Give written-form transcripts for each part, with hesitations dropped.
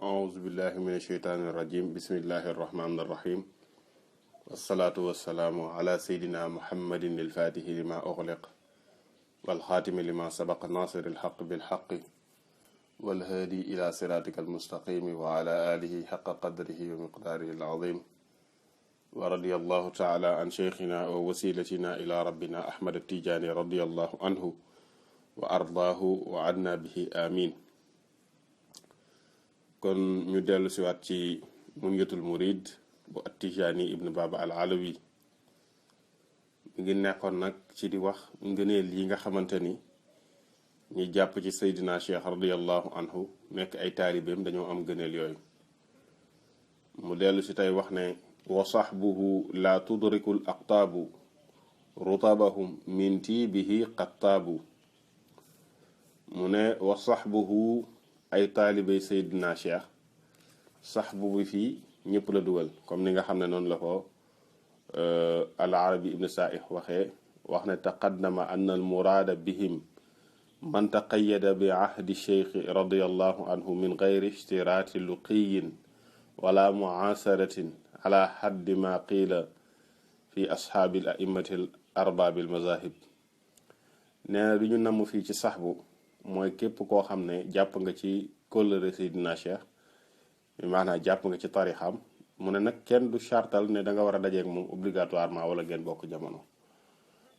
أعوذ بالله من الشيطان الرجيم بسم الله الرحمن الرحيم والصلاة والسلام على سيدنا محمد الفاتح لما أغلق والخاتم لما سبق ناصر الحق بالحق والهادي إلى صراطك المستقيم وعلى آله حق قدره ومقداره العظيم ورضي الله تعالى عن شيخنا ووسيلتنا إلى ربنا أحمد التيجاني رضي الله عنه وأرضاه وعنا به آمين. kon ñu dellu siwaat ci Munyatul Murid bu At-Tijani ibn Baba al-Alawi ngi nekkoon nag ci di wax ngëneel yi nga xamante ni ñi jàpp ci Seydina Cheikh radiyallahu anhu nekk ay taalibeem dañoo am ngëneel yooyu mu dellu si tey wax ne wa sahbuhu la tudrikul aqtaabu rutabahum min tiibihi qattaabu mu ne wa sahbuhu ay taalibey Seydina Cheikh saxbu bi fii ñëpp la dugal comme ni nga xam ne noonu la ko al arabi ibn Sa'ih waxee wax ne taqaddama anna al muraada bihim man taqayyada bi ahdi cheikh radiyallahu anhu min gayri ishtiraati luqiyin wala muasaratin ala haddi ma qiila fi ashaabi al a'immati al arbaabi al mazahib nee na bi ñu namm fii ci saxbu mooy képp koo xam ne jàpp nga ci kóllëre Seydina Cheikh maanaam jàpp nga ci tarixam mu ne nag kenn du chartal ne da nga war a dajeeg moom obligatoirement wala ngeen bokk jamono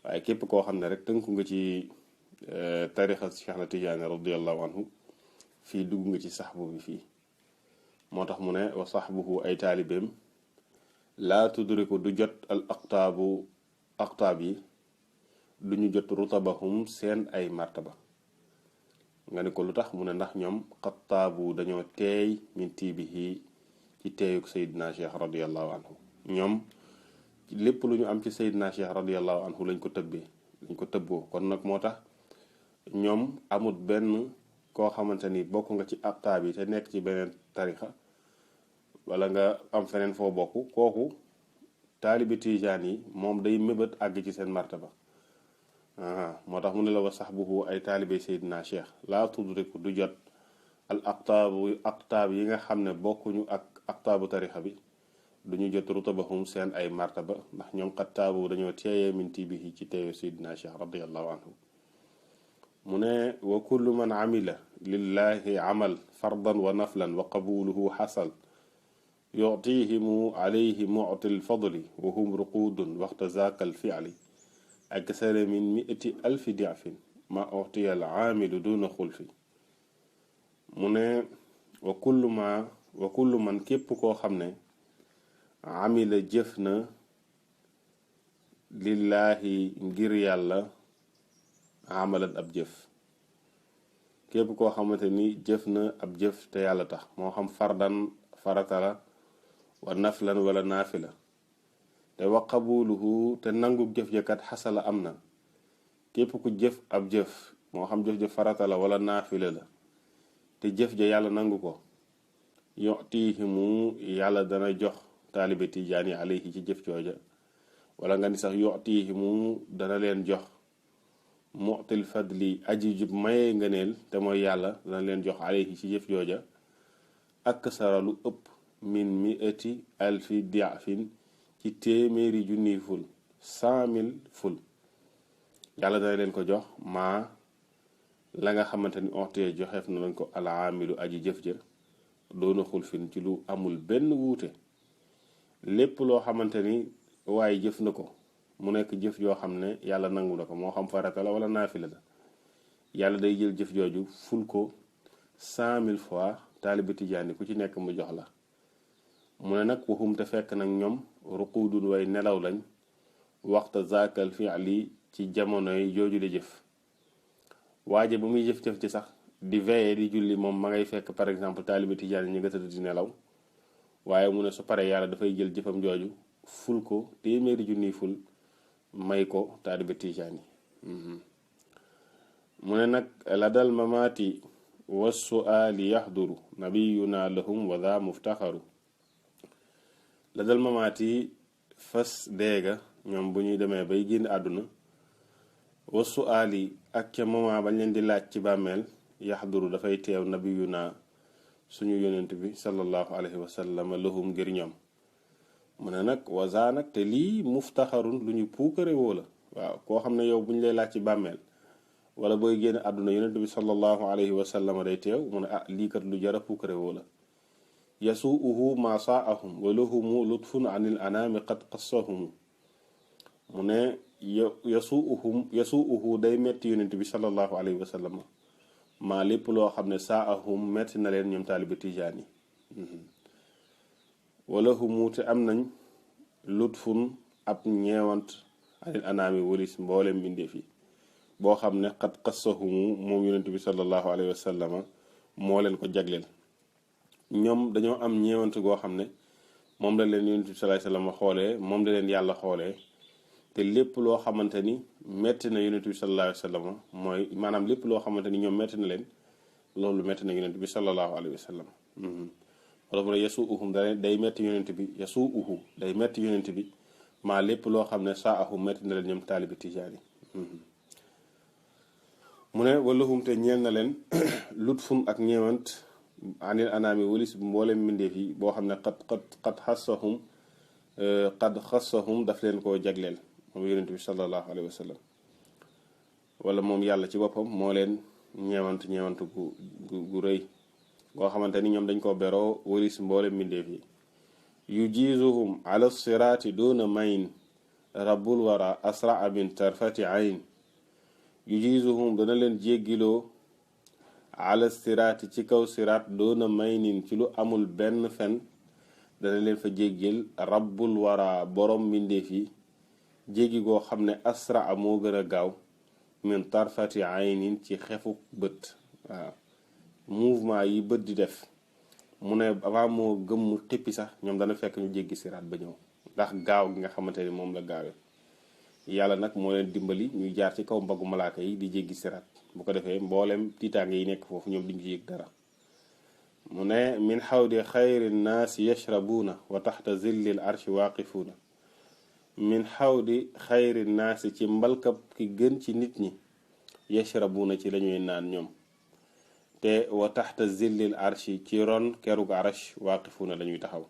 waaye képp koo xam ne rek tënku nga ci tarixa Cheikh na Tijaani radiyallahu anhu fii dugg nga ci saxbu bi fii moo tax mu ne wa saxbuhu ay taalibeem laa tudriku du jot al aqtaab yi du ñu jot rutabahum seen ay martaba nga ne ko lu tax mu ne ndax ñoom xattaabu dañoo teey min tiibihi ci teeyuk Seydina Cheikh radiyallahu anhu ñoom lépp lu ñu am ci Seydina Cheikh radiyallahu anhu lañ ko tëbboo kon nag moo tax ñoom amut benn koo xamante ni bokk nga ci aqtaab yi te nekk ci beneen tarixa wala nga am feneen foo bokk kooku taalibi tijaan yi moom day mébét àgg ci seen martaba moo tax mu ne la wa saxbuhu ay taalibe Seydina Cheikh laa tudriku du jot al aqtaab yi nga xam ne bokkuñu ak aqtaabu tarixa bi duñu jot rutabahum seen ay martaba ndax ñoom xattaabu dañoo teeyee min tiibihi ci teeyu Seydina Cheikh radiyallahu anhu mu ne wa kullu man amila lillahi amal fardan wa naflan wa qabuluhu xasal yutihimu alayhi mu'ti alfadli wa hum ruqudun waxta zaaka alfi'li aksara min mi'ati alfi di'fin ma utiya al aamilu duna xulfi mu ne wa kullu man képp koo xam ne amila jëf na lillaahi ngir yàlla amalan ab jëf képp koo xamante ni jëf na ab jëf te yàlla tax moo xam fardan farata la wa naflan wala naafila te wa qabuluhu te nangu jëf jëkat xasala am na képp ku jëf ab jëf moo xam jëf ja farata la wala naafila la te jëf ja yàlla nangu ko yotihimu yàlla dana jox taalibe tijaani alayhi ci jëf jooja wala nga ni sax yotihimu dana leen jox mu'til fadli aji jub maye ngëneel te mooy yàlla dana leen jox alayhi ci jëf jooja ak saralu ëpp min mi'ati alfi di'fin ci téeméeri junniy ful 100,000 ful yàlla dana leen ko jox maa la nga xamante ni oxtee joxeef na lañ ko alaamilu aji jëf ja doona xulfin ci lu amul benn wuute lépp loo xamante ni waaye jëf na ko mu nekk jëf joo xam ne yàlla nangu na ko moo xam farata la wala naafila la yàlla day jël jëf jooju ful ko 100,000 fois taalibe tijaani ku ci nekk mu jox la mu ne nag waxum te fekk nag ñoom ruqudun way nelaw lañ waxta zaakal fi'li ci jamonoy jooju di jëf waaje ba muy jëf-jëf ci sax di veillé di julli moom ma ngay fekk par exemple taalibe tijaani ñi nga tëdd di nelaw waaye mu ne su paree yàlla dafay jël jëfam jooju ful ko téeméeri junniy ful may ko taalibe tijaani mu ne nag la dal mamaati wa su'aali yaxduru nabiyuna lahum wa dha muftaxaru la dal mamaati fas deega ñoom bu ñuy demee bay génn àdduna wa su'aali ak ca moment bañ leen di laaj ci bàmmeel yaxduru dafay teew nabiyuna suñu yonent bi sallallahu alayhi wa sallam lahum ngir ñoom. mu ne nag waza nag te lii muftaxarun lu ñu puukare woo la. waaw koo xam ne yow bu ñu lay laaj ci bàmmeel wala booy génn àdduna yonent bi sallallahu alayhi wa sallam day teew mu ne lii kat lu jara puukare woo la. yasuuhu ma saahum wa lahumu lutfun anil anaami qad qassahum. mu ne yasuuhu day metti yonent bi sallallahu alayhi wa sallam maa lépp loo xam ne saahum metti na leen ñoom taaliba tijaan yi. wala humu te am nañ lutfun ab ñeewant anil anaami walis mboolem mbindeef yi boo xam ne xat xassahumu moom yonent bi sallallahu alayhi wa sallam moo leen ko jagleel. ñoom dañoo am ñeewant goo xam ne moom la leen yonent bi sallallahu alayhi wa sallam xoolee moom la leen yàlla xoolee te lépp loo xamante ni metti na yonent bi sallallahu alayhi wa sallam mooy maanaam lépp loo xamante ni ñoom metti na leen loolu metti na yonent bi sallallahu alayhi wa sallam. wala mu ne yasuuhum day metti yonent bi yasuuhu day metti yonent bi maa lépp loo xam ne saahum metti na leen ñoom taalibi tijaan yi. mu ne walahum te ñeel na leen lutfun ak ñeewant anil anaami walis mboolem mbindeef yi boo xam ne qad xassahum daf leen koo jagleel moom yonent bi sallallahu alayhi wa sallam. wala moom yàlla ci boppam moo leen ñeewant gu rëy boo xamante ni ñoom dañ ko beroo walis mboolem mbindeef yi. yujizuhum ala siraati duna mayn rabbul wara asraa min tarfati ayn. yujizuhum dana leen jéggiloo ala siraati ci kaw siraat duna maynin ci lu amul benn fen dana leen fa jéggil rabbul wara borom mbindeef yi jéggi goo xam ne asraa moo gën a gaaw min tarfati aynin ci xefu bët. waaw mouvement yi bët di def mu ne avant moo gëmm xippi sax ñoom dana fekk ñu jéggi siraat ba ñëw ndax gaaw gi nga xamante ni moom la gaawee. yàlla nag moo leen dimbali ñuy jaar ci kaw mbaggu malaaka yi di jéggi siraat bu ko defee mboolem tiitaange yi nekk foofu ñoom duñ ci yëg dara. mu ne min xawdi xayri nnaasi yashrabuuna wa taxta zillil arshi waaqifuuna. min xawdi xayri nnaasi ci mbalkab ki gën ci nit ñi yashrabuuna ci lañuy naan ñoom. te wa taxta zillil arshi ci ron kerug arash waaqifuuna la ñuy taxaw.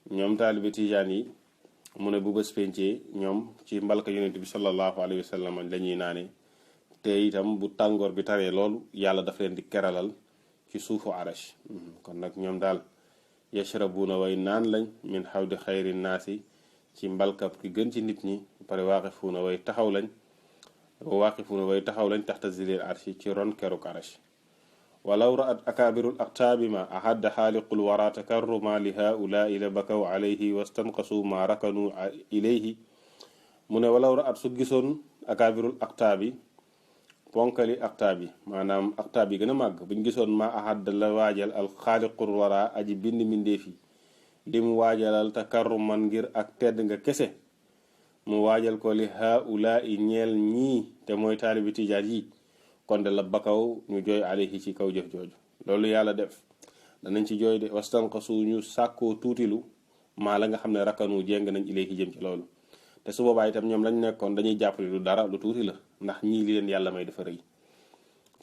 ñoom taalibe tijaan yi mu ne bu bés pencee ñoom ci mbalka yonent bi sallallahu alayhi wa sallam la ñuy naane te itam bu tàngoor bi taree loolu yàlla daf leen di keralal ci suufu arash. kon nag ñoom daal yashrabuuna way naan lañ min xawdi xayri naasi ci mbalkab ki gën ci nit ñi pare waaqifuuna way taxaw lañ taxta zillil arshi ci ron kerug arash. walaw ra'at akaabirul aqtaabi ma ahadda xaaliqul wara takarruma li haulaai la bakaw alayhi wastanqasu ma rakanu ilayhi. mu ne walaw ra'at su gisoon akaabirul aqtaabi ponkali aqtaab yi maanaam aqtaab yi gën a màgg buñ gisoon ma ahadda la waajal al xaaliqul wara aji bind mbindeef yi li mu waajalal takarruman ngir ak tedd nga kese mu waajal ko li haulaai ñeel ñii te mooy taalibi tijaan yi kon de la bakaw ñu jooy alayhi ci kaw jëf jooju. loolu yàlla def danañ ci jooy de wastanqasu ñu sàkkoo tuutilu maa la nga xam ne rakkanu jéng nañ ilayhi jëm ci loolu. te su boobaa itam ñoom lañ nekkoon dañuy jàppale lu dara lu tuuti la ndax ñii li leen yàlla may dafa rëy.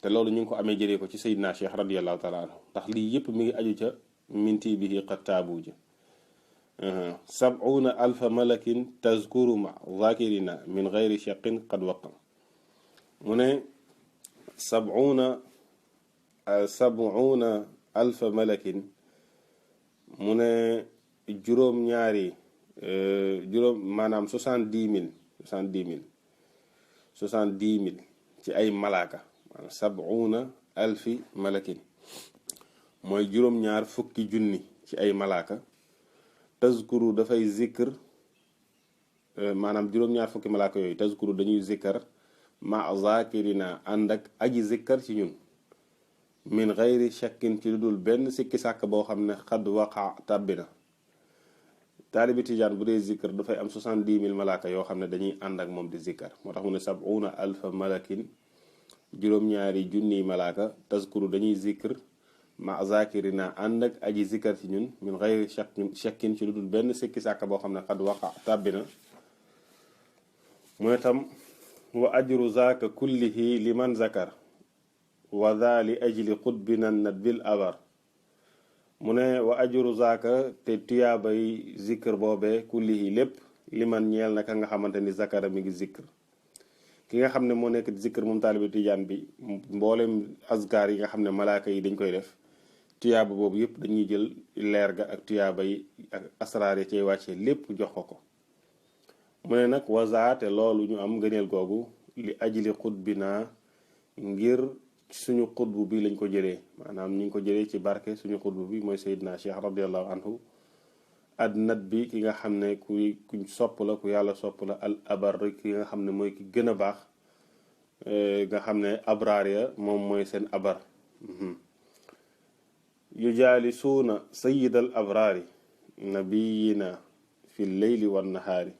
te loolu ñu ngi ko amee jëlee ko ci Seydina Cheikh radiyallahu taala anhu ndax lii yëpp mi ngi aju ca minti bihi qad taabu ja. 70 alfa malakin tazkuru ma zakirina min gayri shaqin qad waqa. mu ne 70 alfa malakin mu ne juróom-ñaari maanaam 70,000 ci ay malaaka maanaam 70 alfi malakin mooy juróom-ñaar fukki junni ci ay malaaka. tazkuru dafay zikr maanaam juróom-ñaar fukki malaaka yooyu tazkuru dañuy zikkar ma zakirina ànd ak aji zikkar ci ñun min gayri shakkin ci lu dul benn sikki sàkk boo xam ne xad waqa tàbbi na. taalibi tijaan bu dee zikkar dafay am 70,000 malaaka yoo xam ne dañuy ànd ak moom di zikkar moo tax mu ne 70 alfa malakin juróom-ñaari junniy malaaka tazkuru dañuy zikr ma zakirina ànd ak aji zikkar ci ñun min gayri shakkin ci lu dul benn sikki sàkk boo xam ne xad waqa tàbbi na. mooy tam wa ajru zaaka kullihi liman zakar wa dha li ajli qutbina nadbil abar mu ne wa ajuru zaaka te tuyaabay zikr boobee kullihi lépp li man ñeel na ka nga xamante ni zakara mi ngi zikr ki nga xam ne moo nekk zikr moom taalibe tijaan bi mboolem azkar yi nga xam ne malaaka yi dañ koy def tuyaaba boobu yëpp dañuy jël leer ga ak tuyaaba yi ak asraar yi cay wàccee lépp jox ko mu ne nag wazaate loolu ñu am ngëneel googu li ajli xutbina ngir suñu xutbu bi lañ ko jëlee maanaam ñu ngi ko jëlee ci barke suñu xutbu bi mooy Seydina Cheikh radiallahu anhu adnat bi ki nga xam ne kuñ sopp la ku yàlla sopp la al abar ki nga xam ne mooy ki gën a baax nga xam ne abraar ya moom mooy seen abar yu jaali suuna sayid al abraari nabiyina fi leyli wan nahaari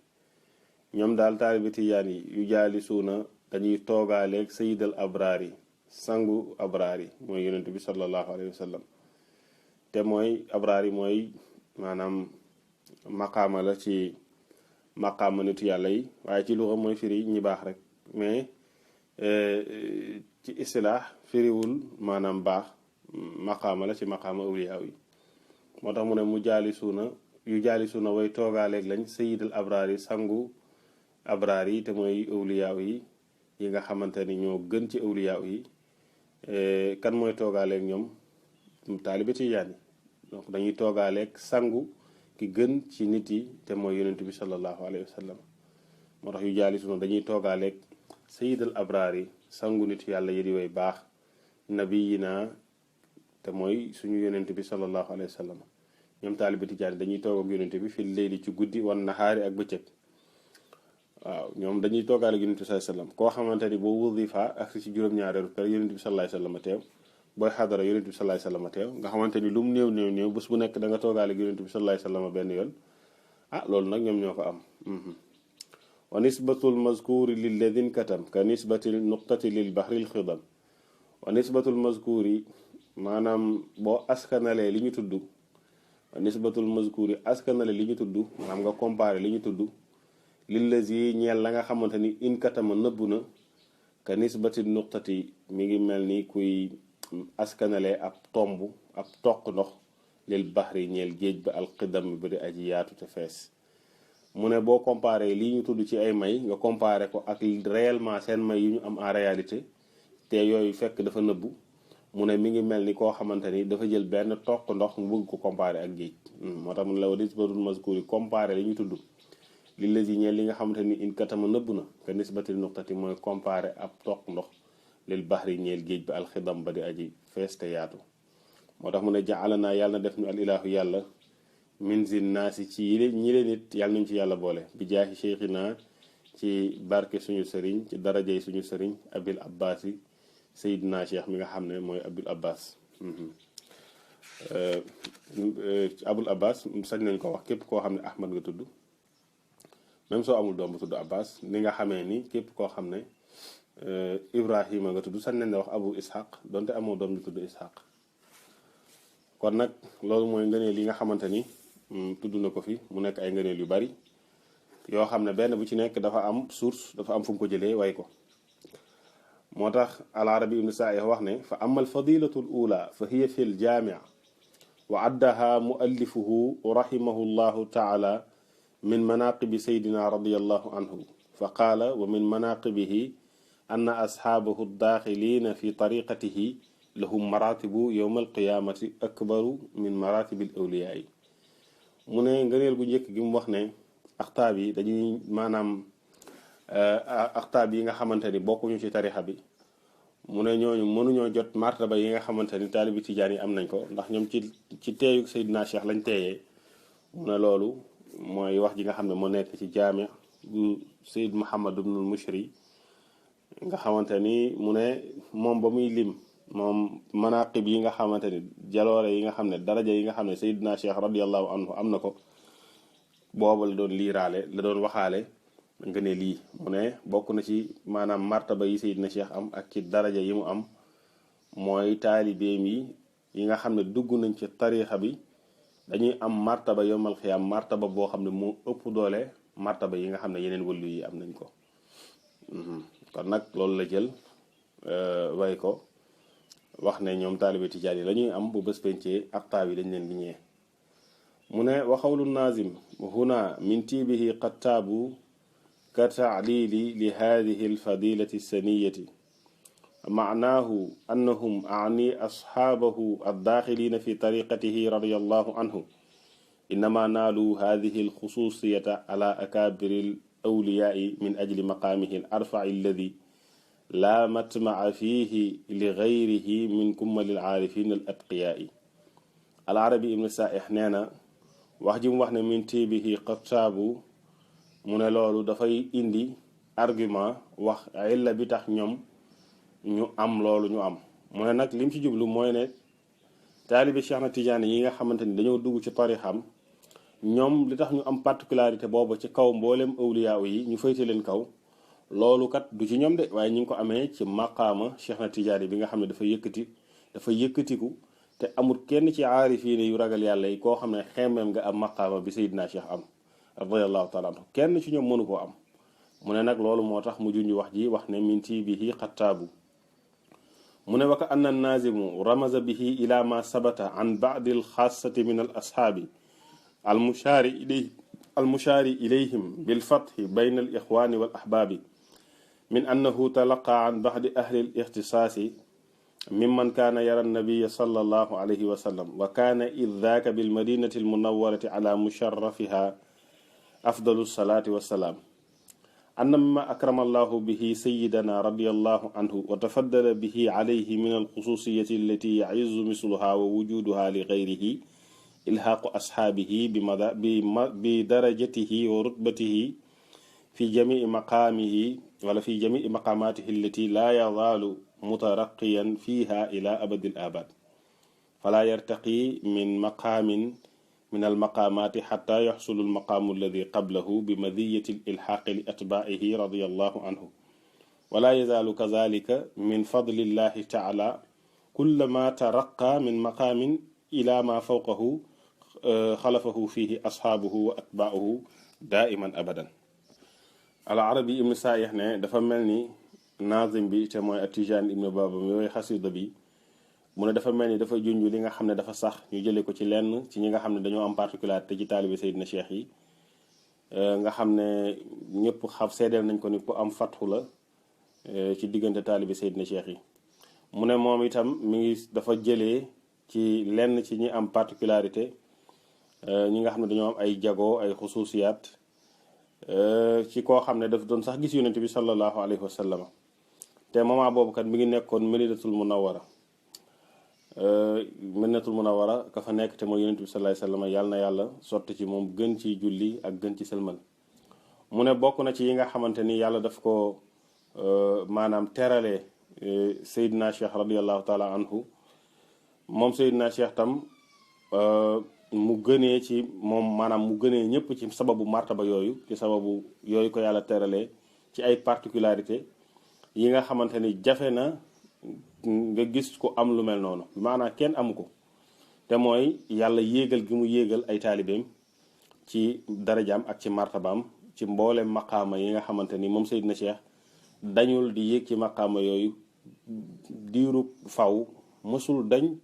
ñoom daal taalibi tijaan yi yu jaali suuna dañuy toogaaleeg sayid al abraari sangu abraar yi mooy yonent bi sallallahu alayhi wa sallam te mooy abraar yi mooy maanaam maqaama la ci maqaama nitu yàlla yi waaye ci luxa mooy firi ñi baax rek mais ci istilaax firiwul maanaam baax maqaama la ci maqaama awliyaaw yi moo tax mu ne mu jaali suuna yu jaali suuna way toogaaleeg lañ sayidal abraar yi sangu abraar yi te mooy awliyaaw yi yi nga xamante ni ñoo gën ci awliyaaw yi kan mooy toogaaleeg ñoom taalibe tijaan yi donc dañuy toogaaleeg sangu ki gën ci nit yi te mooy yonent bi sallallahu alayhi wa sallam moo tax yu jaali sunu dañuy toogaaleeg sayidal abraar yi sangu nit yàlla yi di way baax nabiyina te mooy suñu yonent bi sallallahu alayhi wa sallam ñoom taalibe tijaan dañuy toog ak yonent bi fi léegi ci guddi wan nahaari ak bëccëg waaw ñoom dañuy toogaaleeg yonent bi sallallahu alayhi wa sallam koo xamante ni boo wasifa ak ci juróom-ñaareelu per yonent bi sallallahu alayhi wa sallam teew booy xadara yonent bi sallallahu alayhi wasallam teew nga xamante ni lu mu néew bés bu nekk da nga toogaale yonent bi sallallahu alayhi wasallam benn yoon loolu nag ñoom ñoo ko am wa nisbatul mazkuri lilladin katam ka nisbatil nuqtati lil bahril xidam wa nisbatul mazkuri maanaam boo askanalee li ñu tudd wa nisbatul mazkuri askanale li ñu tudd maanaam nga comparé li ñu tudd lillazi ñeel la nga xamante ni in katama nëbbu na ka nisbatil nuqtati mi ngi mel ni kuy askanale ab tomb ab toq ndox lil baxri ñeel géej ba alxidam bi di aji yaatu te fees mu ne boo comparé lii ñu tudd ci ay may nga comparé ko ak réellement seen may yu ñu am en réalité te yooyu fekk dafa nëbbu mu ne mi ngi mel ni koo xamante ni dafa jël benn toq ndox mu bëgg ko comparé ak géej moo tax mu ne la wa nisbatul mazkuri comparé li ñu tudd li lasi ñeel li nga xamante ni in katama nëbbu na ka nisbatil nuqtati mooy comparé ab toq ndox lil baxri ñeel géej ba alxidam ba di aji fees te yaatu moo tax mu ne jaala naa yàlla na def ñu al ilaahu yàlla min zin naasi ci ñi leen it yàlla nañu ci yàlla boole bi jaahi cheikhina ci barke suñu sëriñ ci darajey suñu sëriñ abil abbas yi sayidina cheikh mi nga xam ne mooy abul abbas abul abbas sañ nañ ko wax képp koo xam ne ahmad nga tudd même soo amul doom bu tudd abbas ni nga xamee ni képp koo xam ne ibrahima nga tudd sañ nañ la wax abu ishaq donte amoo doom bi tudd ishaq kon nag loolu mooy ngëneel yi nga xamante ni tudd na ko fi mu nekk ay ngëneel yu bari yoo xam ne benn bu ci nekk dafa am source dafa am fu mu ko jëlee way ko moo tax al arabi ibnu saih wax ne fa ama al fadilatu al ula fa hiya fi l jaamia wa addaha muallifuhu rahimahu llahu taala min manaqibi saydina radiallahu anhu fa qaala wa min manaqibihi anna ashaabahu daaxilina fi tariqatihi lahum maratibu yowma alqiyamati akbaru min maratibil awliyaa yi mu ne ngëneel gu njëkk gi mu wax ne axtaab yi dañuy maanaam axtaab yi nga xamante ni bokkuñu ci tarixa bi mu ne ñooñu mënuñoo jot martaba yi nga xamante ni taalibi tijaan yi am nañ ko ndax ñoom ci teeyu Seydina Cheikh lañ teeyee mu ne loolu mooy wax ji nga xam ne moo nekk ci jaami bu Seyd Muhammad ibnul Mushri nga xamante ni mu ne moom ba muy lim moom manaqib yi nga xamante ni jaloore yi nga xam ne daraja yi nga xam ne Seydina Cheikh radiallahu anhu am na ko booba la doon liiraale la doon waxaale nga ne lii mu ne bokk na ci maanaam martaba yi Seydina Cheikh am ak ci daraja yi mu am mooy taalibeem yi nga xam ne dugg nañ ci tarixa bi dañuy am martaba yomal xiyaam martaba boo xam ne moo ëpp doole martaba yi nga xam ne yeneen wëllu yi am nañ ko kon nag loolu la jël way ko wax ne ñoom taalibe tijaan yi la ñuy am bu bés pencee aqtaab yi dañ leen di ñee mu ne wa xawlu naazim huna min tiibihi qad taabu ka tacliili li hadihi alfadilati saniyati معناه أنهم أعني أصحابه الداخلين في طريقته رضي الله عنه إنما نالوا هذه الخصوصية على أكابر الأولياء من أجل مقامه الأرفع الذي لا مطمع فيه لغيره من كمل العارفين الأتقياء العربي ابن سائح نانا وحجم وحنا من تيبه قطابو من لولو دفاي إندي argument wax illa bi tax ñoom ñu am loolu ñu am mu ne nag lim ci jublu mooy ne taalibi Cheikh na Tidiane yi nga xamante ni dañoo dugg ci tarixam ñoom li tax ñu am particularité boobu ci kaw mboolem awliyaaw yi ñu fayte leen kaw loolu kat du ci ñoom de waaye ñu ngi ko amee ci maqaama Cheikh na Tidiane bi nga xam ne dafa yëkkatiku te amul kenn ci aarifiine yu ragal yàlla yi koo xam ne xemmeem nga am maqaama bi Seydina Cheikh am radiyallahu taala anhu kenn ci ñoom mënu koo am mu ne nag loolu moo tax mu junj wax ji wax ne min tiibihi xattaabu mu ne waka anna naazimu ramaza bihi ila ma sabata an baadi alxaasati min al ashaabi almushaari ilayhim bilfathi bayna al ixwaani wal ahbaabi min annahu talaqa an baadi ahli al ixtisaasi mimman kaana yara annabiya sallallahu alayhi wa sallam wa kaana id daaka bilmadinati almunawarati ala musharrafiha afdalu salaati wassalaam أن مما أكرم الله به سيدنا رضي الله عنه وتفضل به عليه من الخصوصية التي يعز مثلها ووجودها لغيره إلحاق أصحابه بدرجته ورتبته في جميع مقامه ولا في جميع مقاماته التي لا يزال مترقيا فيها إلى أبد الآباد فلا يرتقي من مقام من المقامات حتى يحصل المقام الذي قبله بمذية الإلحاق لأتباعه رضي الله عنه ولا يزال كذلك من فضل الله تعالى كلما ترقى من مقام إلى ما فوقه خلفه فيه أصحابه وأتباعه دائما أبدا العربي ابن سايح ne dafa mel ni naazim bi te mooy Tijaan ibn Baba yooyu xasida bi mu ne dafa mel ni dafa junj li nga xam ne dafa sax ñu jëlee ko ci lenn ci ñi nga xam ne dañoo am particularité ci taalibe Seydina Cheikh yi nga xam ne ñëpp seedeel nañ ko ni ku am fatxu la ci diggante taalibe Seydina Cheikh yi mu ne moom itam mi ngi dafa jëlee ci lenn ci ñi am particularité ñi nga xam ne dañoo am ay jago ay xusuusiyaat ci koo xam ne daf doon sax gis yonent bi sallallahu alayhi wa sallam te moment boobu kat mi ngi nekkoon Madinatul Munawwara Madinatul Munawwara ka fa nekk te mooy yonent bi sallallahu alayhi wa sallam yàlla na yàlla sotti ci moom gën ci julli ak gën ci sëlmal mu ne bokk na ci yi nga xamante ni yàlla daf ko maanaam terale Seydina Cheikh radiyallahu taala anhu moom Seydina Cheikh tam mu gënee ci moom maanaam mu gënee ñëpp ci sababu martaba yooyu ci sababu yooyu ko yàlla teralee ci ay particularité yi nga xamante ni jafe na nga gis ko am lu mel noonu maanaam kenn amu ko te mooy yàlla yéegal gi mu yéegal ay taalibeem ci darajaam ak ci martabaam ci mboolem maqaama yi nga xamante ni moom Seydina Cheikh dañul di yéeg ci maqaama yooyu diiru faw mësul dañ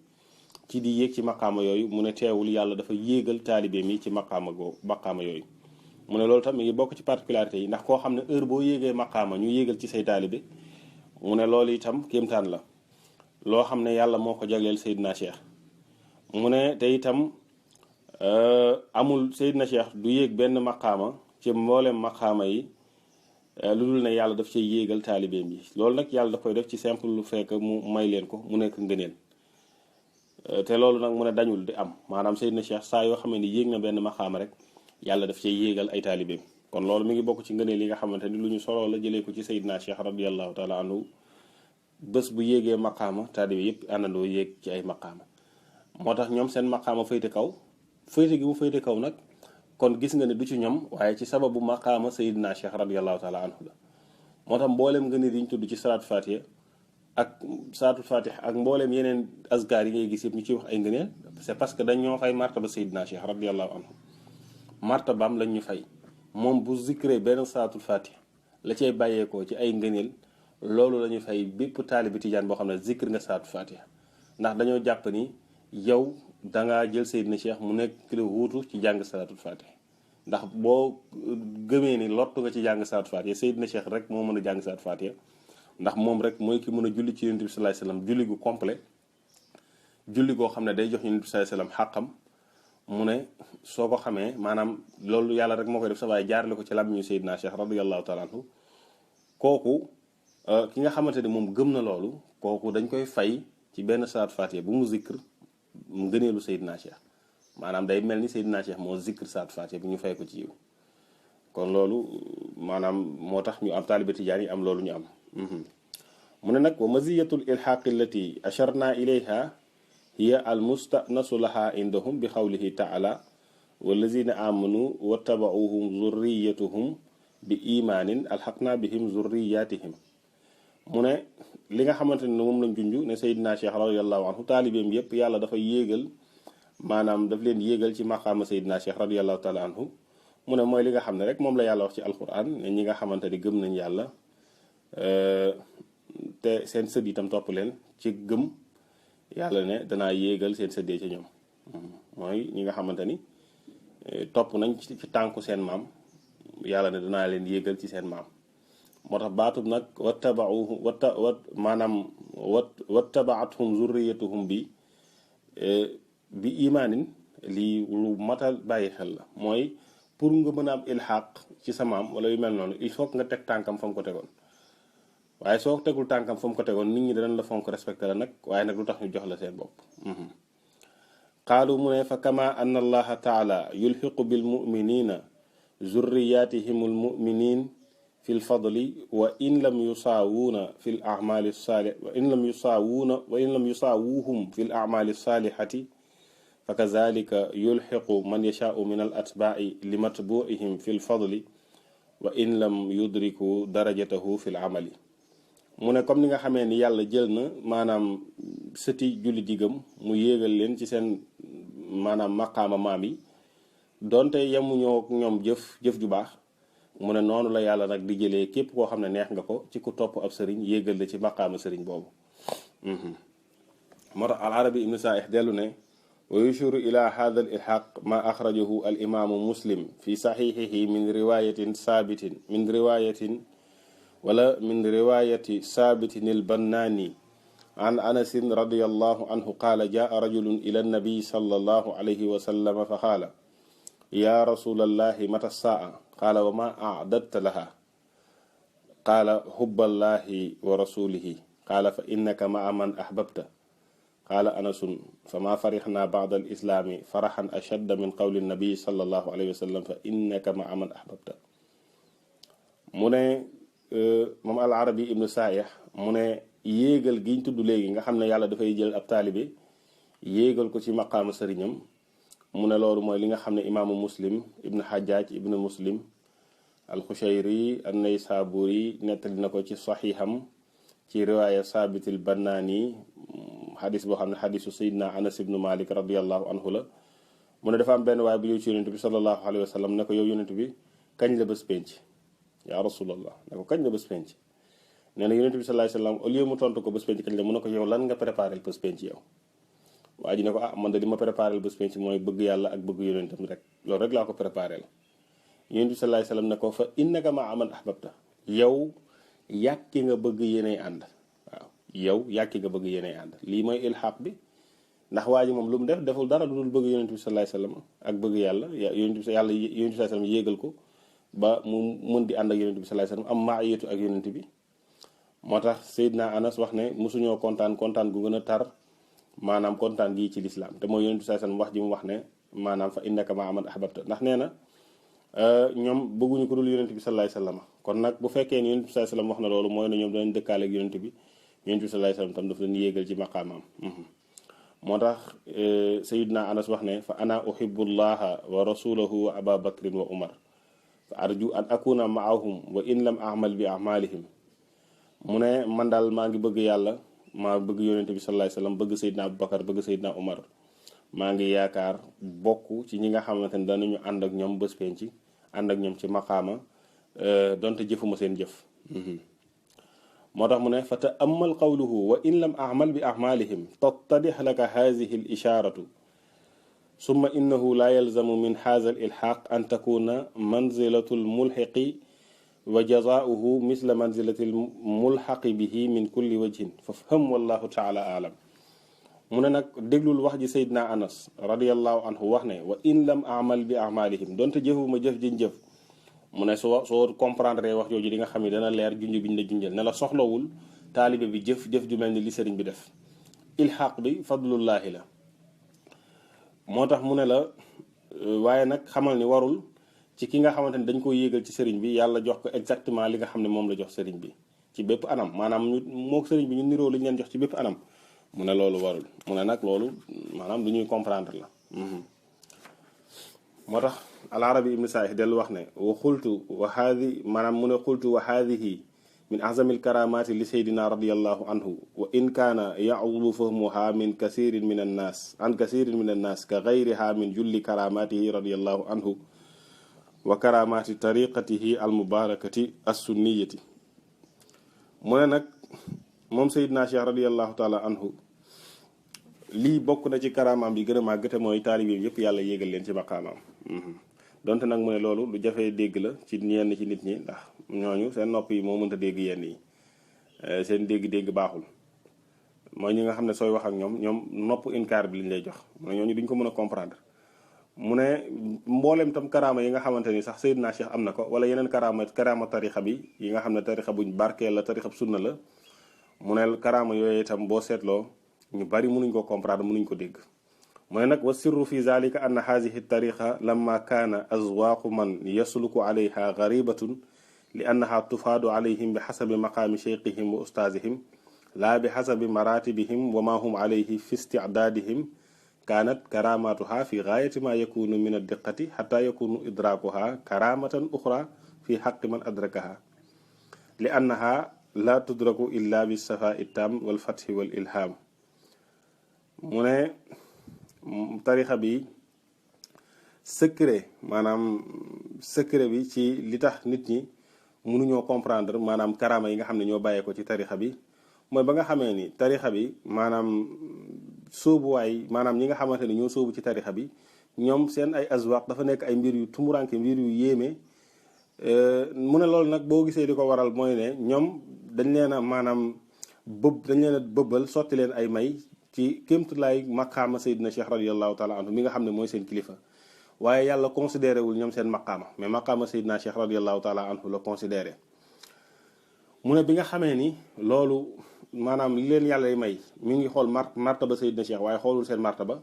ci di yéeg ci maqaama yooyu mu ne teewul yàlla dafa yéegal taalibeem yi ci maqaama yooyu mu ne loolu tam mi ngi bokk ci particularité yi ndax koo xam ne heure boo yéegee maqaama ñu yéegal ci say taalibe mu ne loolu itam kéemtaan la loo xam ne yàlla moo ko jagleel Seydina Cheikh mu ne te itam amul Seydina Cheikh du yéeg benn maqaama ci mboolem maqaama yi lu dul ne yàlla daf cay yéegal taalibeem yi loolu nag yàlla daf koy def ci simple lu fekk mu may leen ko mu nekk ngëneel te loolu nag mu ne dañul di am maanaam Seydina Cheikh saa yoo xam ne yéeg na benn maqaama rek yàlla daf cay yéegal ay taalibeem kon loolu mi ngi bokk ci ngëneel yi nga xamante ni lu ñu soloo la jëlee ko ci Seydina Cheikh radiyallahu taala anhu bés bu yéegee maqaama taalibe yëpp àndandoo yéeg ci ay maqaama moo tax ñoom seen maqaama fayte kaw fayte gi mu fayte kaw nag kon gis nga ne du ci ñoom waaye ci sababu maqaama Seydina Cheikh radiyallahu taala anhu la moo tax mbooleem ngëneel yi ñu tudd ci salaatul fatiha ak mbooleem yeneen azkar yi ngay gis yëpp ñu ciy wax ay ngëneel c'est parce que dañ ñoo fay martaba Seydina Cheikh radiyallahu anhu martabaam lañ ñu fay moom bu zikré benn salaatul fatiha la cay bàyyeekoo ci ay ngëneel loolu la ñu fay bépp taalibi tijaan boo xam ne zikr nga salaatul fatiha ndax dañoo jàpp ni yow dangaa jël Seydina Cheikh mu nekk ki la wuutu ci jàng salaatul fatiha ndax boo gëmee ni lottu nga ci jàng salaatul fatiha Seydina Cheikh rek moo mën a jàng salaatul fatiha ndax moom rek mooy ki mën a julli ci yonent bi sallallahu alayhi wasallam julli gu complet julli goo xam ne day jox yonent bi sallallahu alayhi wasallam xàqam mu ne soo ko xamee maanaam loolu yàlla rek moo koy def sa waaye jaarale ko ci làmmiñu Seydina Cheikh radiyallahu taala anhu kooku ki nga xamante ni moom gëm na loolu kooku dañ koy fay ci benn salaatul fatiha bu mu zikr mu ngëneelu Seydina Cheikh maanaam day mel ni Seydina Cheikh moo zikr salaatul fatiha bu ñu fay ko ci yiw kon loolu maanaam moo tax ñu am taalibe tijaan yi am loolu ñu am mu ne nag wa maziyatul ilxaaq allati asharna ilayha hiya al mustanasu laha indahum bi xawlihi taala wallazina amanu wattabauhum zurriyatuhum bi imaanin alxaqna bihim zurriyatihim mu ne li nga xamante ne moom lañ junj ne Seydina Cheikh radiyallahu anhu taalibeem yépp yàlla dafa yéegal maanaam daf leen yéegal ci maqaama Seydina Cheikh radiyallahu taala anhu mu ne mooy li nga xam ne rek moom la yàlla wax ci alquran ne ñi nga xamante ni gëm nañ yàlla te seen sët itam topp leen ci gëm yàlla ne danaa yéegal seen sëddee ci ñoom mooy ñi nga xamante ni topp nañ ci tànku seen maam yàlla ne danaa leen yéegal ci seen maam moo tax baatub nag wattabauhum maanaam wattabaathum zurriyatuhum bi imaanin lii lu matal bàyyi xel la mooy pour nga mën a am ilxaq ci sa maam wala yu mel noonu il faut nga teg tànkam fa mu ko tegoon waaye soo tegul tànkam fa mu ko tegoon nit ñi danañ la fonk respecté la nag waaye nag lu tax ñu jox la seen bopp qaalu mu ne fa kama anna allaha taala yulxiqu bil muminina zurriyatihim al muminin fi l fadli wa in lam yusaawuuna fi l amali saalih wa in lam yusaawuhum fi l amali saalihati fa kazalika yulxiqu man yashaau min al atbaai li matbuihim fi l fadli wa in lam yudriku darajatahu fi l amali mu ne comme ni nga xamee ni yàlla jël na maanaam sëti julli digam mu yéegal leen ci seen maanaam maqaama maam yi donte yemuñoo ñoom jëf ju baax mu ne noonu la yàlla nag di jëlee képp koo xam ne neex nga ko ci ku topp ab sëriñ yéegal la ci maqaama sëriñ boobu moo tax al arabi ibnu saaih dellu ne wa yushuru ila hada al ilxaq ma axrajahu al imaamu muslim fi saxixihi min riwayatin saabitin al bannaani an anasin radiallahu anhu qaala jaa rajulun ila annabi sallallahu alayhi wa sallam fa qaala ya rasulallahi mata saa qaala wa ma acdadta laha qaala hubballahi wa rasulihi qaala fa innaka maa man ahbabta qaala anasun fama farixna bacda alislaami faraxan ashadda min qawli nabi sallallahu alayhi wa sallam fa innaka maa man ahbabta mu ne moom al arabi ibnu saayih mu ne yéegal giñ tudd léegi nga xam ne yàlla dafay jël ab taalibe yéegal ko ci maqaama sëriñam mu ne loolu mooy li nga xam ne imaamu muslim ibnu xajaaj ibnu muslim alxushayri an-naysaburi nettali na ko ci saxiixam ci riwaaya saabitil bannaani xadis boo xam ne xadisu sayidna anas ibnu malik radiallahu anhu la mu ne dafa am benn waay bu ñëw ci yonent bi sallallahu alayhi wa sallam ne ko yow yonent bi kañ la bés penc yaa rasulallah ne ko kañ la bés penc nee na yonent bi sallallahu alayhi wa sallam au lieu mu tontu ko bés penc kañ la mu ne ko yow lan nga préparé bés penc yow waa ji ne ko man de li ma préparé bés penc mooy bëgg yàlla ak bëgg yonentam rek loolu rek laa ko préparé la yonent bi sallallahu alayhi wa sallam ne ko fa innaka maa man ahbabta yow yàkki nga bëgg yéenay ànd waaw yow yàkki nga bëgg yéenay ànd lii mooy ilxaq bi ndax waa ji moom lu mu deful dara lu dul bëgg yonent bi sallallahu alayhi wa sallam ak bëgg yàlla yonent bi sallallahu alayhi wa sallam yéegal ko ba mu mën di ànd ak yonent bi sallallahu alayhi wa sallam am maayatu ak yonent bi moo tax Seydina Anas wax ne mosuñoo kontaan gu gën a tar maanaam kontaan gii ci lislaam te mooy yonent bi sallallahu alayhi wa sallam wax ji mu wax ne maanaam fa innaka maa man ahbabta ndax nee na ñoom bëgguñu ko dul yonent bi sallallahu alayhi wa sallam kon nag bu fekkee ni yonent bi sallallahu alayhi wa sallam wax na loolu mooy ne ñoom danañ dëkkaale ak yonent bi sallallahu alayhi wa sallam tam daf leen yéegal ci maqaamaam moo tax Seydina Anas wax ne fa ana uhibbu llaha wa rasulahu wa aba bakrin wa umar fa arju an akuna maahum wa in lam amal bi amalihim mu ne man daal maa ngi bëgg yàlla maa bëgg yonent bi sallallahu alayhi wa sallam bëgg Seydina Abubakar bëgg Seydina Umar maa ngi yaakaar bokk ci ñi nga xamante ne danañu ànd ak ñoom bés penc ànd ak ñoom ci maqaama donte jëfuma seen jëf moo tax mu ne fa ta'ammal qawluhu wa in lam amal bi amalihim tattadix laka haadihi al isharatu summa innahu la yalzamu min haadha al ilxaq an takuna manzilatu al mulxiqi wa jazaauhu misla manzilati al mulxaqi bihi min kulli wajhin fafham wallahu taala alam mu ne nag déglul wax ji Seydina Anas radiallahu anhu wax ne wa in lam amal bi amalihim donte jëfuma jëf jiñ jëf mu ne soo comprendre wax jooju di nga xam ne dana leer junj biñ la junjal ne la soxlawul taalibe bi jëf ju mel ni li sëriñ bi def ilxaq bi fadlullaahi la moo tax mu ne la waaye nag xamal ni warul ci ki nga xamante ni dañ ko yéegal ci sëriñ bi yàlla jox ko exactement li nga xam ne moom la jox sëriñ bi ci bépp anam maanaam ñu moo sëriñ bi ñu niroo li ñu leen jox ci bépp anam mu ne loolu warul mu ne nag loolu maanaam lu ñuy comprendre la moo tax al-Arabi ibn Saih dellu wax ne wa xultu wa haadi maanaam mu ne xultu wa haadihi min azami alkaramati li saydina radiallahu anhu wa in kaana yacudu fahmuha min kasirin min annaas an kasirin min annaas ka gayriha min julli karamatihi radiallahu anhu wa karamati tariqatihi almubarakati assunniyati mu ne nag moom saydina cheikh radiallahu taala anhu lii bokk na ci karamaam bi gën a màgg te mooy taalibeem yëpp yàlla yéegal leen ci maqaamaam donte nag mu ne loolu lu jafee dégg la ci ñenn ci nit ñi ndax ñooñu seen nopp yi moo mënta dégg yenn yi seen dégg-dégg baaxul mooy ñi nga xam ne sooy wax ak ñoom nopp inkaar bi liñ lay jox mu ne ñooñu duñ ko mën a comprendre mu ne mboolem tam karaama yi nga xamante ni sax Seydina Cheikh am na ko wala yeneen karaama tarixa bi yi nga xam ne tarixa buñ barkeel la tarixa sunna la mu ne karaama yooyu itam boo seetloo ñu bari mënuñ ko comprendre mënuñ ko dégg mu ne nag wa sirru fi zalika anna haadihi tariqa lamma kaana azwaaqu man yasluku alayha garibatun li annaha tufaadu alayhim bi xasabi maqaami cheikhihim wa ustaazihim laa bi xasabi maratibihim wa ma hum alayhi fi isticdaadihim kaanat karamatuha fi gaayati ma yakunu min addiqati xata yakunu idraakuha karamatan uxra fi xaqi man adrakaha li annaha la tudraku illa bi safaa tam wal fathi wal ilham mu ne tarixa bi secret maanaam secret bi ci li tax nit ñi mënuñoo comprendre maanaam karaama yi nga xam ne ñoo bàyyee ko ci tarixa bi mooy ba nga xamee ni tarixa bi maanaam sóobuwaay maanaam ñi nga xamante ne ñoo sóobu ci tarixa bi ñoom seen ay azwaq dafa nekk ay mbir yu tumuranke mbir yu yéeme mu ne loolu nag boo gisee di ko waral mooy ne ñoom dañ leen a maanaam dañ leen a bëbbal sotti leen ay may ci kéemtulaay maqaama Seydina Cheikh radiallahu taala anhu mi nga xam ne mooy seen kilifa waaye yàlla considéré wul ñoom seen maqaama mais maqaama Seydina Cheikh radiallahu taala anhu la considéré mu ne bi nga xamee ni loolu maanaam li leen yàlla may mi ngi xool martaba Seydina Cheikh waaye xoolul seen martaba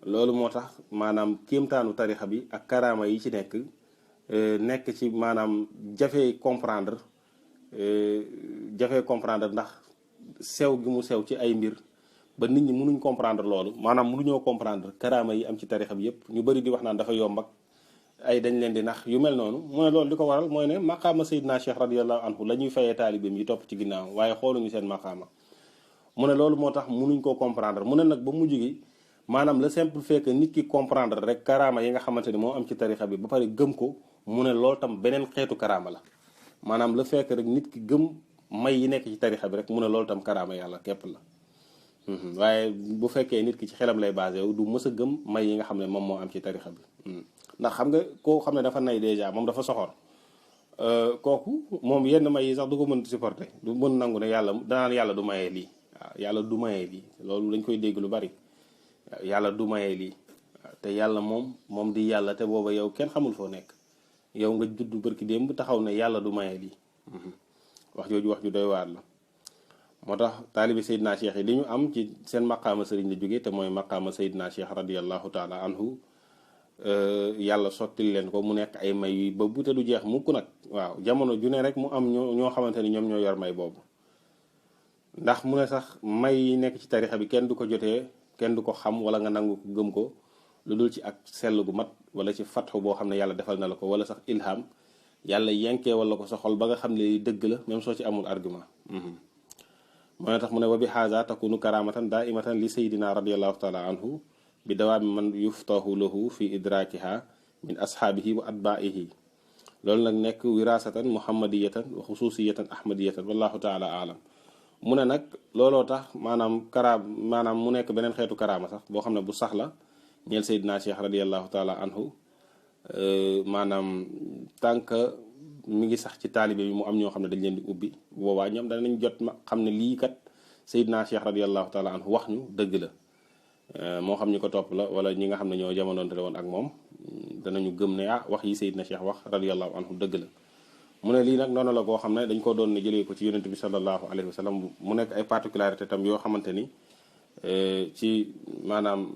loolu moo tax maanaam kéemtaanu tarixa bi ak karaama yi ci nekk ci maanaam jafe comprendre ndax sew gi mu sew ci ay mbir ba nit ñi mënuñ comprendre loolu maanaam mënuñoo comprendre karaama yi am ci tarixa bi yépp ñu bari di wax naan dafa yomb ak ay dañ leen di nax yu mel noonu mu ne loolu di ko waral mooy ne maqaama Seydina Cheikh radiallahu anhu la ñuy fayee taalibeem yi topp ci ginnaaw waaye xooluñu seen maqaama mu ne loolu moo tax mënuñ koo comprendre mu ne nag ba mujj gi maanaam le simple fait que nit ki comprendre rek karaama yi nga xamante ni moo am ci tarixa bi ba pare gëm ko mu ne loolu tam beneen xeetu karaama la maanaam le fait que rek nit ki gëm may yi nekk ci tarixa bi rek mu ne loolu tam karaama yàlla képp la waaye bu fekkee nit ki ci xelam lay basé wu du mës a gëm may yi nga xam ne moom moo am ci tarixa bi ndax xam nga koo xam ne dafa nay dèjà moom dafa soxor kooku moom yenn may yi sax du ko mën supporter du mën nangu ne yàlla danaan yàlla du mayee lii waaw yàlla du mayee lii loolu dañ koy dégg lu bari yàlla du mayee lii te yàlla moom di yàlla te booba yow kenn xamul foo nekk yow nga judd bërki démb taxaw ne yàlla du mayee lii wax jooju wax ju doy waar la moo tax taalibi Seydina Cheikh yi li ñu am ci seen maqaama sëriñ la jóge te mooy maqaama Seydina Cheikh radiallahu taala anhu yàlla sottil leen ko mu nekk ay may yu ba bu te du jeex mukk nag waaw jamono ju ne rek mu am ñoo xamante ni ñoom ñoo yor may boobu ndax mu ne sax may yi nekk ci tarixa bi kenn du ko jotee kenn du ko xam wala nga nangu ko gëm ko lu dul ci ak sell gu mat wala ci fatxu boo xam ne yàlla defal na la ko wala sax ilham yàlla yenkee wala ko sa xol ba nga xam ne dëgg la même soo ci amul argument moo tax mu ne wa bi haza takunu karamatan daimatan li saydina radiallahu taala anhu bi dawaami man yuftahu lahu fi idrakiha min ashaabihi wa atbaihi loolu nag nekk wirasatan muhammadiyatan wa xususiyatan ahmadiyatan wallahu taala alam. mu ne nag looloo tax maanaam mu nekk beneen xeetu karaama sax boo xam ne bu sax la ñeel Seydina Cheikh radiallahu taala anhu maanaam tànk mi ngi sax ci taalibe bi mu am ñoo xam ne dañ leen di ubbi bu boobaa ñoom danañ jot ma xam ne lii kat Seydina Cheikh radiallahu taala anhu wax ñu dëgg la. moo xam ñi ko topp la wala ñi nga xam ne ñoo jamonoonte woon ak moom danañu gëm ne wax yi Seydina Cheikh wax radiallahu anhu dëgg la. mu ne lii nag noonu la koo xam ne dañ ko doon ne jëlee ko ci yonent bi sallallahu alayhi wa sallam mu nekk ay particularité tam yoo xamante ni ci maanaam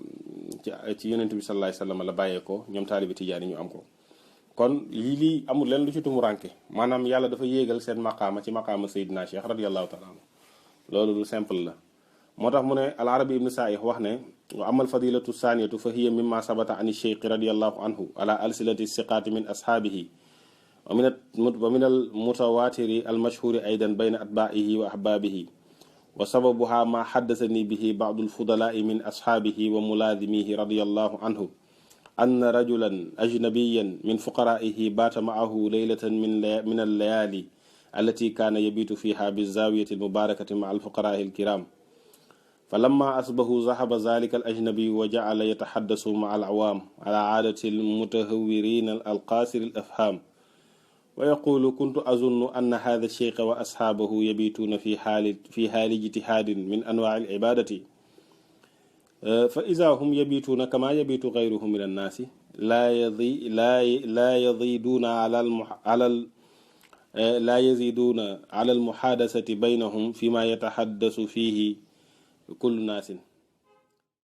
ci yonent bi sallallahu alayhi wa sallam la bàyyeekoo ñoom taalibi tijaan yi ñu am ko. kon lii amul leen lu ci tumuranke maanaam yàlla dafa yéegal seen maqaama ci maqaama Seydina Cheikh radiallahu taala anhu loolu lu simple la. moo tax mu ne al arabi ibnu saih wax ne wa amal fadilatu saniyatu fa hiya mimma sabata an cheikh radiallahu anhu ala alsilati siqaati min ashaabihi wa min al mutawatiri al mashhuri aydan bayna atbaihi wa ahbabihi wa sababuha ma haddasani bihi ba'du al fudalaai min ashaabihi wa mulaazimihi radiallahu anhu anna rajulan ajnabiyan min fuqaraihi baata ma'ahu laylatan min al layali allati kaana yabitu fiha bizawiyati al mubarakati ma al fuqaraai al kiram فلما أصبحوا ذهب ذلك الأجنبي وجعل يتحدث مع العوام على عادة المتهورين القاصر الأفهام ويقول كنت أظن أن هذا الشيخ وأصحابه يبيتون في حال اجتهاد من أنواع العبادة فإذا هم يبيتون كما يبيت غيرهم من الناس لا يزيدون على المحادثة بينهم فيما يتحدث فيه kullu naasin